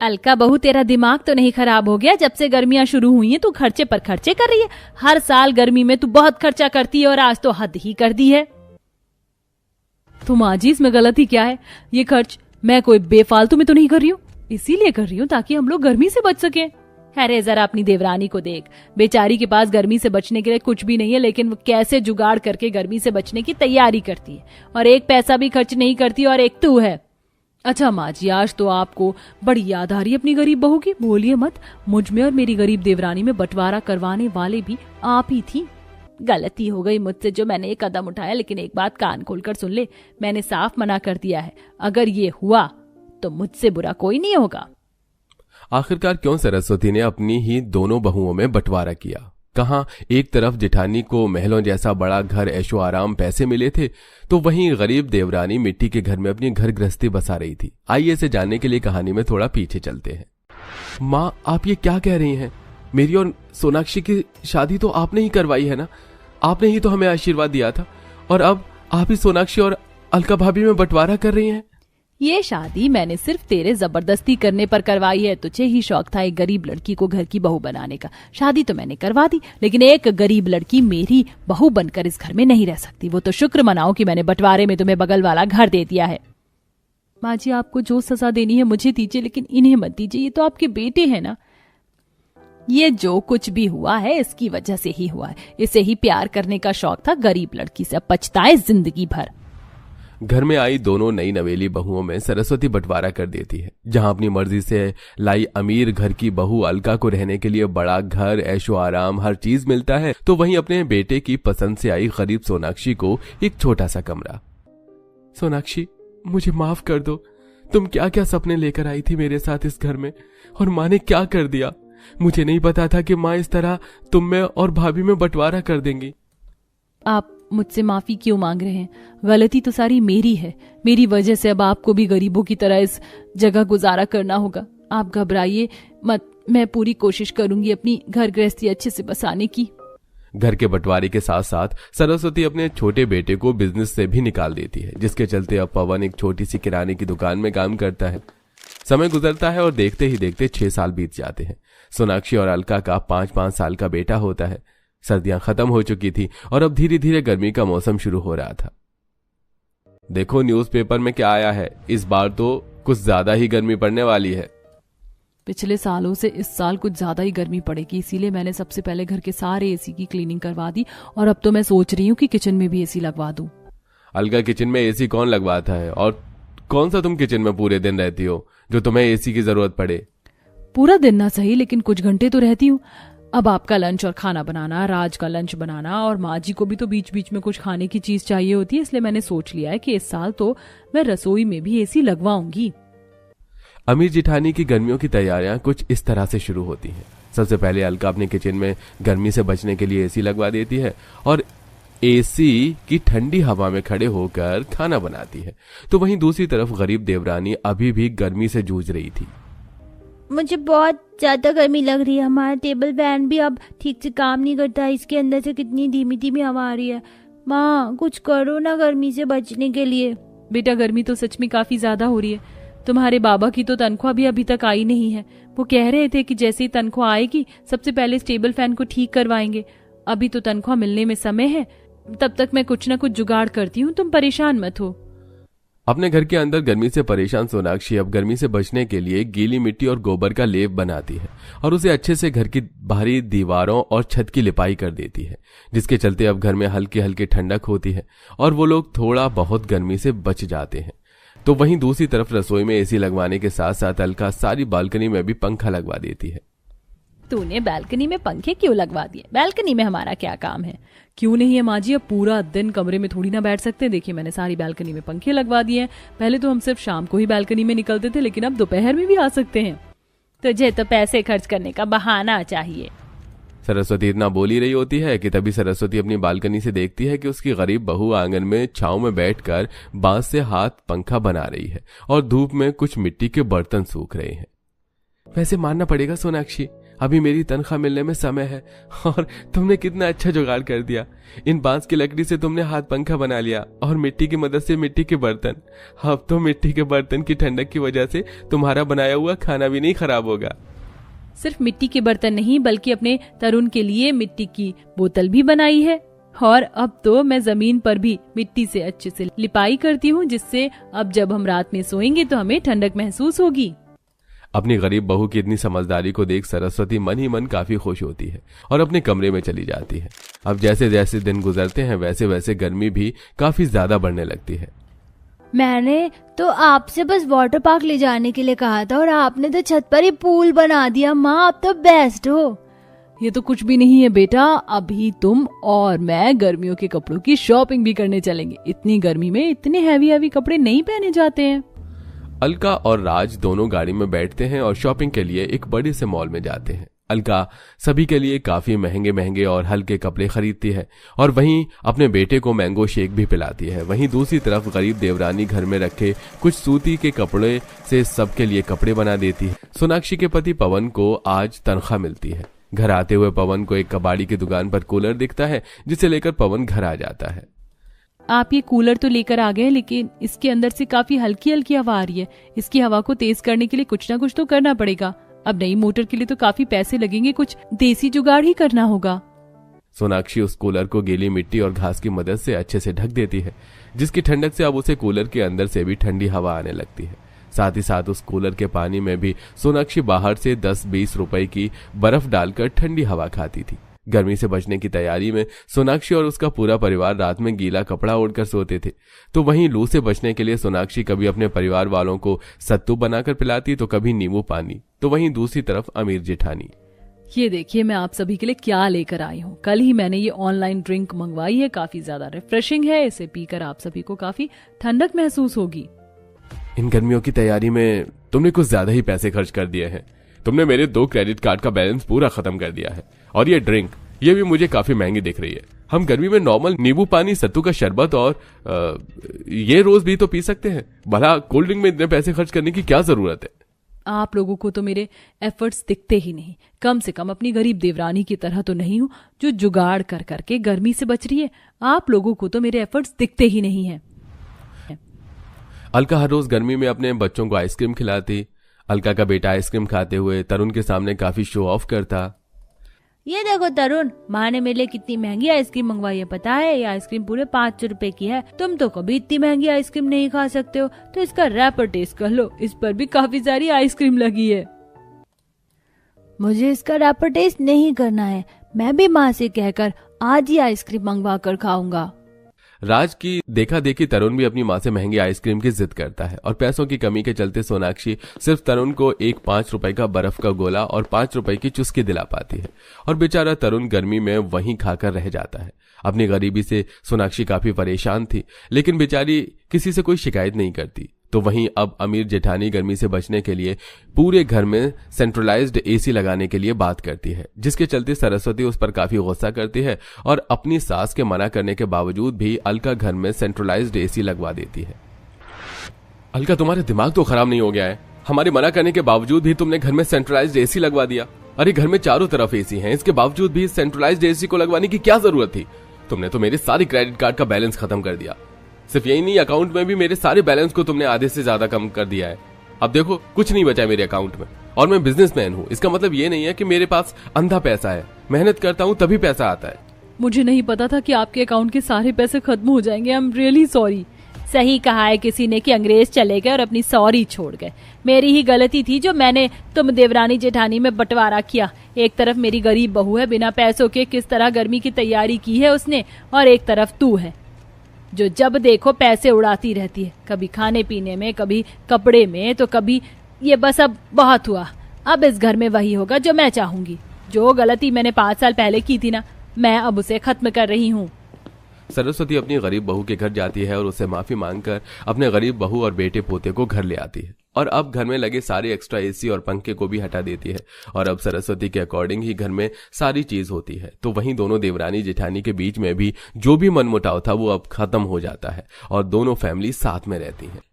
अलका बहू, तेरा दिमाग तो नहीं खराब हो गया? जब से गर्मियां शुरू हुई हैं तू खर्चे पर खर्चे कर रही है। हर साल गर्मी में तू बहुत खर्चा करती है और आज तो हद ही कर दी है। तुम आज ही इसमें गलती क्या है? ये खर्च मैं कोई बेफालतू में तो नहीं कर रही हूँ, इसीलिए कर रही हूँ ताकि हम लोग गर्मी से बच सकें। अरे जरा अपनी देवरानी को देख, बेचारी के पास गर्मी से बचने के लिए कुछ भी नहीं है, लेकिन वो कैसे जुगाड़ करके गर्मी से बचने की तैयारी करती है और एक पैसा भी खर्च नहीं करती, और एक तू है। अच्छा माँ जी, आज तो आपको बड़ी याद आ रही है अपनी गरीब बहू की। बोलिए मत, मुझ में और मेरी गरीब देवरानी में बंटवारा करवाने वाले भी आप ही थी। गलती हो गई मुझसे जो मैंने ये कदम उठाया, लेकिन एक बात कान खोलकर सुन ले, मैंने साफ मना कर दिया है, अगर ये हुआ तो मुझसे बुरा कोई नहीं होगा। आखिरकार क्यों सरस्वती ने अपनी ही दोनों बहुओं में बंटवारा किया? कहां एक तरफ जेठानी को महलों जैसा बड़ा घर, ऐशो आराम, पैसे मिले थे, तो वहीं गरीब देवरानी मिट्टी के घर में अपनी घर गृहस्थी बसा रही थी। आइए इसे जानने के लिए कहानी में थोड़ा पीछे चलते हैं। माँ, आप ये क्या कह रही हैं? मेरी और सोनाक्षी की शादी तो आपने ही करवाई है ना? आपने ही तो हमें आशीर्वाद दिया था, और अब आप ही सोनाक्षी और अलका भाभी में बंटवारा कर रही हैं। ये शादी मैंने सिर्फ तेरे जबरदस्ती करने पर करवाई है। तुझे ही शौक था एक गरीब लड़की को घर की बहू बनाने का। शादी तो मैंने करवा दी, लेकिन एक गरीब लड़की मेरी बहू बनकर इस घर में नहीं रह सकती। वो तो शुक्र मनाओ कि मैंने बंटवारे में तुम्हें बगल वाला घर दे दिया है। माँ जी, आपको जो सजा देनी है मुझे दीजिए, लेकिन इन्हें मत दीजिए, ये तो आपके बेटे हैं ना। ये जो कुछ भी हुआ है इसकी वजह से ही हुआ है। इसे ही प्यार करने का शौक था गरीब लड़की से, अब पछताए जिंदगी भर। घर में आई दोनों नई नवेली बहुओं में सरस्वती बंटवारा कर देती है। जहां अपनी मर्जी से लाई अमीर घर की बहू अलका को रहने के लिए बड़ा घर, ऐशो आराम, हर चीज मिलता है, तो वहीं अपने बेटे की पसंद से आई गरीब सोनाक्षी को एक छोटा सा कमरा। सोनाक्षी, मुझे माफ कर दो। तुम क्या क्या सपने लेकर आई थी मेरे साथ इस घर में, और माँ ने क्या कर दिया। मुझे नहीं पता था कि माँ इस तरह तुम में और भाभी में बंटवारा कर देंगी। आप मुझसे माफी क्यों मांग रहे हैं? गलती तो सारी मेरी है। मेरी वजह से अब आपको भी गरीबों की तरह इस जगह गुजारा करना होगा। आप घबराइए मत, मैं पूरी कोशिश करूंगी अपनी घर गृहस्थी अच्छे से बसाने की। घर के बंटवारे के साथ साथ सरस्वती अपने छोटे बेटे को बिजनेस से भी निकाल देती है, जिसके चलते अब पवन एक छोटी सी किराने की दुकान में काम करता है। समय गुजरता है और देखते ही देखते 6 साल बीत जाते हैं। सोनाक्षी और अलका का 5-5 साल का बेटा होता है। सर्दियां खत्म हो चुकी थी और अब धीरे धीरे गर्मी का मौसम शुरू हो रहा था। देखो न्यूज़पेपर में क्या आया है, इस बार तो कुछ ज्यादा ही गर्मी पड़ने वाली है। पिछले सालों से इस साल कुछ ज्यादा ही गर्मी पड़ेगी, इसीलिए मैंने सबसे पहले घर के सारे एसी की क्लीनिंग करवा दी, और अब तो मैं सोच रही हूँ कि किचन में भी एसी लगवा दूं। अलका, किचन में एसी कौन लगवाता है? और कौन सा तुम किचन में पूरे दिन रहती हो जो तुम्हें एसी की जरूरत पड़े? पूरा दिन ना सही, लेकिन कुछ घंटे तो रहती हूँ। अब आपका लंच और खाना बनाना, राज का लंच बनाना, और माँ जी को भी तो बीच बीच में कुछ खाने की चीज चाहिए होती है, इसलिए मैंने सोच लिया है कि इस साल तो मैं रसोई में भी एसी लगवाऊंगी। अमीर जिठानी की गर्मियों की तैयारियां कुछ इस तरह से शुरू होती हैं। सबसे पहले अलका अपने किचन में गर्मी से बचने के लिए एसी लगवा देती है और एसी की ठंडी हवा में खड़े होकर खाना बनाती है। तो वहीं दूसरी तरफ गरीब देवरानी अभी भी गर्मी से जूझ रही थी। मुझे बहुत ज्यादा गर्मी लग रही है। हमारा टेबल फैन भी अब ठीक से काम नहीं करता है, इसके अंदर से कितनी धीमी धीमी हवा आ रही है। माँ, कुछ करो ना गर्मी से बचने के लिए। बेटा, गर्मी तो सच में काफी ज्यादा हो रही है। तुम्हारे बाबा की तो तनख्वाह भी अभी तक आई नहीं है। वो कह रहे थे कि जैसे ही तनख्वाह आएगी सबसे पहले इस टेबल फैन को ठीक करवाएंगे। अभी तो तनख्वाह मिलने में समय है, तब तक मैं कुछ ना कुछ जुगाड़ करती हूँ, तुम परेशान मत हो। अपने घर के अंदर गर्मी से परेशान सोनाक्षी अब गर्मी से बचने के लिए गीली मिट्टी और गोबर का लेप बनाती है और उसे अच्छे से घर की बाहरी दीवारों और छत की लिपाई कर देती है, जिसके चलते अब घर में हल्की हल्की ठंडक होती है और वो लोग थोड़ा बहुत गर्मी से बच जाते हैं। तो वहीं दूसरी तरफ रसोई में एसी लगवाने के साथ साथ अलका सारी बालकनी में भी पंखा लगवा देती है। तूने बालकनी में पंखे क्यों लगवा दिए? बालकनी में हमारा क्या काम है? क्यों नहीं है माँ जी, अब पूरा दिन कमरे में थोड़ी ना बैठ सकते। देखिए, मैंने सारी बालकनी में पंखे लगवा दिए हैं। पहले तो हम सिर्फ शाम को ही बालकनी में निकलते थे, लेकिन अब दोपहर में भी आ सकते हैं। तुझे तो पैसे खर्च करने का बहाना चाहिए। सरस्वती इतना बोल ही रही होती है कि तभी सरस्वती अपनी बालकनी से देखती है कि उसकी गरीब बहू आंगन में छांव में बैठकर बांस से हाथ पंखा बना रही है और धूप में कुछ मिट्टी के बर्तन सूख रहे हैं। वैसे मानना पड़ेगा सोनाक्षी, अभी मेरी तनख्वाह मिलने में समय है। और तुमने कितना अच्छा जुगाड़ कर दिया। इन बांस की लकड़ी से तुमने हाथ पंखा बना लिया और मिट्टी की मदद से मिट्टी के बर्तन। अब तो मिट्टी के बर्तन की ठंडक की वजह से तुम्हारा बनाया हुआ खाना भी नहीं खराब होगा। सिर्फ मिट्टी के बर्तन नहीं बल्कि अपने तरुण के लिए मिट्टी की बोतल भी बनाई है। और अब तो मैं जमीन पर भी मिट्टी से अच्छे से लिपाई करती हूँ, जिससे अब जब हम रात में सोएंगे तो हमें ठंडक महसूस होगी। अपनी गरीब बहू की इतनी समझदारी को देख सरस्वती मन ही मन काफी खुश होती है और अपने कमरे में चली जाती है। अब जैसे जैसे दिन गुजरते हैं वैसे वैसे गर्मी भी काफी ज्यादा बढ़ने लगती है। मैंने तो आपसे बस वाटर पार्क ले जाने के लिए कहा था और आपने तो छत पर ही पूल बना दिया। माँ आप तो बेस्ट हो। ये तो कुछ भी नहीं है बेटा, अभी तुम और मैं गर्मियों के कपड़ों की शॉपिंग भी करने चलेंगे। इतनी गर्मी में इतने हैवी कपड़े नहीं पहने जाते हैं। अलका और राज दोनों गाड़ी में बैठते हैं और शॉपिंग के लिए एक बड़े से मॉल में जाते हैं। अलका सभी के लिए काफी महंगे महंगे और हल्के कपड़े खरीदती है और वहीं अपने बेटे को मैंगो शेक भी पिलाती है। वहीं दूसरी तरफ गरीब देवरानी घर में रखे कुछ सूती के कपड़े से सबके लिए कपड़े बना देती है। सोनाक्षी के पति पवन को आज तनख्वाह मिलती है। घर आते हुए पवन को एक कबाड़ी की दुकान पर कूलर दिखता है, जिसे लेकर पवन घर आ जाता है। आप ये कूलर तो लेकर आ गए, लेकिन इसके अंदर से काफी हल्की हल्की हवा आ रही है। इसकी हवा को तेज करने के लिए कुछ ना कुछ तो करना पड़ेगा। अब नई मोटर के लिए तो काफी पैसे लगेंगे, कुछ देसी जुगाड़ ही करना होगा। सोनाक्षी उस कूलर को गीली मिट्टी और घास की मदद से अच्छे से ढक देती है, जिसकी ठंडक से अब उसे कूलर के अंदर से भी ठंडी हवा आने लगती है। साथ ही साथ उस कूलर के पानी में भी सोनाक्षी बाहर से 10-20 रुपए की बर्फ डालकर ठंडी हवा खाती थी। गर्मी से बचने की तैयारी में सोनाक्षी और उसका पूरा परिवार रात में गीला कपड़ा ओढ़कर सोते थे। तो वहीं लू से बचने के लिए सोनाक्षी कभी अपने परिवार वालों को सत्तू बनाकर पिलाती तो कभी नींबू पानी। तो वहीं दूसरी तरफ अमीर जेठानी। ये देखिए मैं आप सभी के लिए क्या लेकर आई हूँ। कल ही मैंने ये ऑनलाइन ड्रिंक मंगवाई है, काफी ज्यादा रिफ्रेशिंग है। इसे पीकर आप सभी को काफी ठंडक महसूस होगी। इन गर्मियों की तैयारी में तुमने कुछ ज्यादा ही पैसे खर्च कर दिए हैं। तुमने मेरे 2 क्रेडिट कार्ड का बैलेंस पूरा खत्म कर दिया है। और ये ड्रिंक ये भी मुझे काफी महंगी दिख रही है। हम गर्मी में नॉर्मल नींबू पानी, सत्तू का शरबत और ये रोज भी तो पी सकते हैं। भला कोल्ड ड्रिंक में इतने पैसे खर्च करने की क्या जरूरत है? आप लोगों को तो मेरे एफर्ट्स दिखते ही नहीं। कम से कम अपनी गरीब देवरानी की तरह तो नहीं हूँ जो जुगाड़ कर करके गर्मी से बच रही है। आप लोगों को तो मेरे एफर्ट्स दिखते ही नहीं है। अलका हर रोज गर्मी में अपने बच्चों को आइसक्रीम खिलाती। अलका का बेटा आइसक्रीम खाते हुए तरुण के सामने काफी शो ऑफ करता। ये देखो तरुण, माँ ने मेरे लिए कितनी महंगी आइसक्रीम मंगवाई है पता है। ये आइसक्रीम पूरे 500 रुपए की है। तुम तो कभी इतनी महंगी आइसक्रीम नहीं खा सकते हो, तो इसका रैपर टेस्ट कर लो। इस पर भी काफी सारी आइसक्रीम लगी है। मुझे इसका रैपर टेस्ट नहीं करना है। मैं भी माँ से कहकर आज ही आइसक्रीम मंगवा कर खाऊंगा। राज की देखा देखी तरुण भी अपनी माँ से महंगी आइसक्रीम की जिद करता है और पैसों की कमी के चलते सोनाक्षी सिर्फ तरुण को एक 5 रुपए का बर्फ का गोला और 5 रुपए की चुस्की दिला पाती है और बेचारा तरुण गर्मी में वहीं खाकर रह जाता है। अपनी गरीबी से सोनाक्षी काफी परेशान थी, लेकिन बेचारी किसी से कोई शिकायत नहीं करती। तो वहीं अब अमीर जेठानी गर्मी से बचने के लिए पूरे घर में सेंट्रलाइज्ड एसी लगाने के लिए बात करती है, जिसके चलते सरस्वती उस पर काफी गुस्सा करती है और अपनी सास के मना करने के बावजूद भी अलका घर में सेंट्रलाइज्ड एसी लगवा देती है। अलका तुम्हारे दिमाग तो खराब नहीं हो गया है? हमारे मना करने के बावजूद भी तुमने घर में सेंट्रलाइज्ड एसी लगवा दिया। अरे घर में चारों तरफ एसी हैं, इसके बावजूद भी सेंट्रलाइज्ड एसी को लगवाने की क्या जरूरत थी? तुमने तो मेरे सारे क्रेडिट कार्ड का बैलेंस खत्म कर दिया। सिर्फ यही नहीं, अकाउंट में भी मेरे सारे बैलेंस को तुमने आधे से ज्यादा कम कर दिया है। अब देखो कुछ नहीं बचा है मेरे अकाउंट में। और मैं बिजनेसमैन हूँ, इसका मतलब ये नहीं है कि मेरे पास अंधा पैसा है। मेहनत करता हूँ तभी पैसा आता है। मुझे नहीं पता था कि आपके अकाउंट के सारे पैसे खत्म हो जाएंगे। I am really sorry. सही कहा है किसी ने कि अंग्रेज चले गए और अपनी सॉरी छोड़ गए। मेरी ही गलती थी जो मैंने तुम देवरानी जेठानी में बंटवारा किया। एक तरफ मेरी गरीब बहू है, बिना पैसों के किस तरह गर्मी की तैयारी की है उसने, और एक तरफ तू है जो जब देखो पैसे उड़ाती रहती है, कभी खाने पीने में, कभी कपड़े में, तो कभी ये। बस अब बहुत हुआ। अब इस घर में वही होगा जो मैं चाहूंगी। जो गलती मैंने 5 साल पहले की थी ना, मैं अब उसे खत्म कर रही हूँ। सरस्वती अपनी गरीब बहू के घर जाती है और उससे माफी मांगकर अपने गरीब बहू और बेटे पोते को घर ले आती है और अब घर में लगे सारे एक्स्ट्रा एसी और पंखे को भी हटा देती है और अब सरस्वती के अकॉर्डिंग ही घर में सारी चीज होती है। तो वहीं दोनों देवरानी जेठानी के बीच में भी जो भी मनमुटाव था वो अब खत्म हो जाता है और दोनों फैमिली साथ में रहती है।